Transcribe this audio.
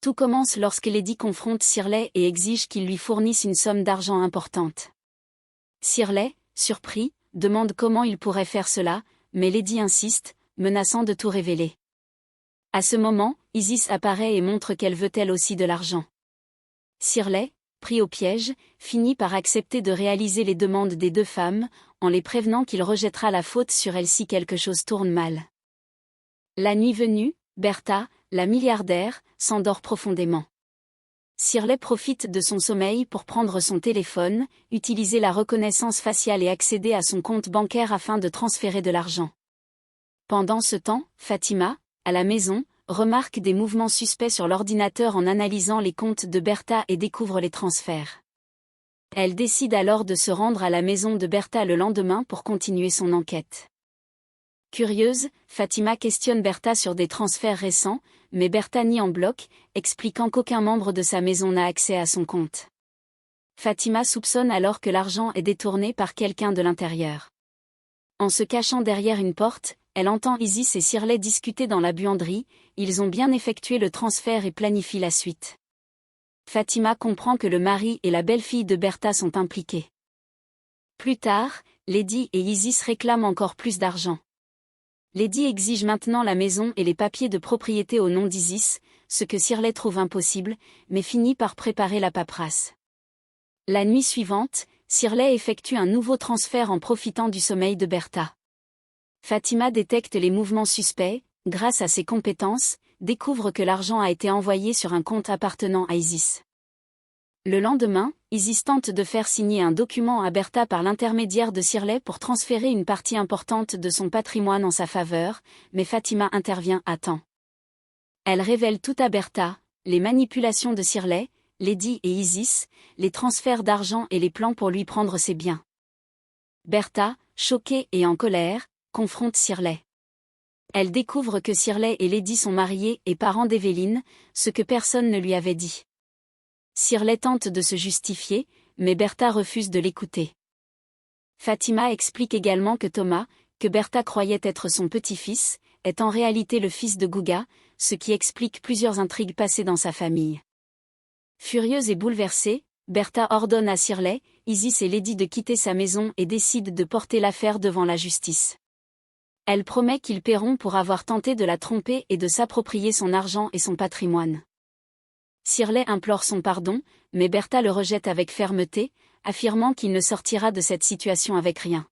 Tout commence lorsque Lady confronte Shirley et exige qu'il lui fournisse une somme d'argent importante. Shirley, surpris, demande comment il pourrait faire cela, mais Lady insiste, menaçant de tout révéler. À ce moment, Isis apparaît et montre qu'elle veut elle aussi de l'argent. Shirley, pris au piège, finit par accepter de réaliser les demandes des deux femmes, en les prévenant qu'il rejettera la faute sur elles si quelque chose tourne mal. La nuit venue, Bertha, la milliardaire, s'endort profondément. Shirley profite de son sommeil pour prendre son téléphone, utiliser la reconnaissance faciale et accéder à son compte bancaire afin de transférer de l'argent. Pendant ce temps, Fatima, à la maison, remarque des mouvements suspects sur l'ordinateur en analysant les comptes de Bertha et découvre les transferts. Elle décide alors de se rendre à la maison de Bertha le lendemain pour continuer son enquête. Curieuse, Fatima questionne Bertha sur des transferts récents, mais Bertha nie en bloc, expliquant qu'aucun membre de sa maison n'a accès à son compte. Fatima soupçonne alors que l'argent est détourné par quelqu'un de l'intérieur. En se cachant derrière une porte, elle entend Isis et Shirley discuter dans la buanderie, ils ont bien effectué le transfert et planifient la suite. Fatima comprend que le mari et la belle-fille de Bertha sont impliqués. Plus tard, Lady et Isis réclament encore plus d'argent. Lady exige maintenant la maison et les papiers de propriété au nom d'Isis, ce que Shirley trouve impossible, mais finit par préparer la paperasse. La nuit suivante, Shirley effectue un nouveau transfert en profitant du sommeil de Bertha. Fatima détecte les mouvements suspects, grâce à ses compétences, découvre que l'argent a été envoyé sur un compte appartenant à Isis. Le lendemain, Isis tente de faire signer un document à Bertha par l'intermédiaire de Shirley pour transférer une partie importante de son patrimoine en sa faveur, mais Fatima intervient à temps. Elle révèle tout à Bertha, les manipulations de Shirley, Lady et Isis, les transferts d'argent et les plans pour lui prendre ses biens. Bertha, choquée et en colère, confronte Shirley. Elle découvre que Shirley et Lady sont mariés et parents d'Evelyn, ce que personne ne lui avait dit. Shirley tente de se justifier, mais Bertha refuse de l'écouter. Fatima explique également que Thomas, que Bertha croyait être son petit-fils, est en réalité le fils de Guga, ce qui explique plusieurs intrigues passées dans sa famille. Furieuse et bouleversée, Bertha ordonne à Shirley, Isis et Lady de quitter sa maison et décide de porter l'affaire devant la justice. Elle promet qu'ils paieront pour avoir tenté de la tromper et de s'approprier son argent et son patrimoine. Shirley implore son pardon, mais Bertha le rejette avec fermeté, affirmant qu'il ne sortira de cette situation avec rien.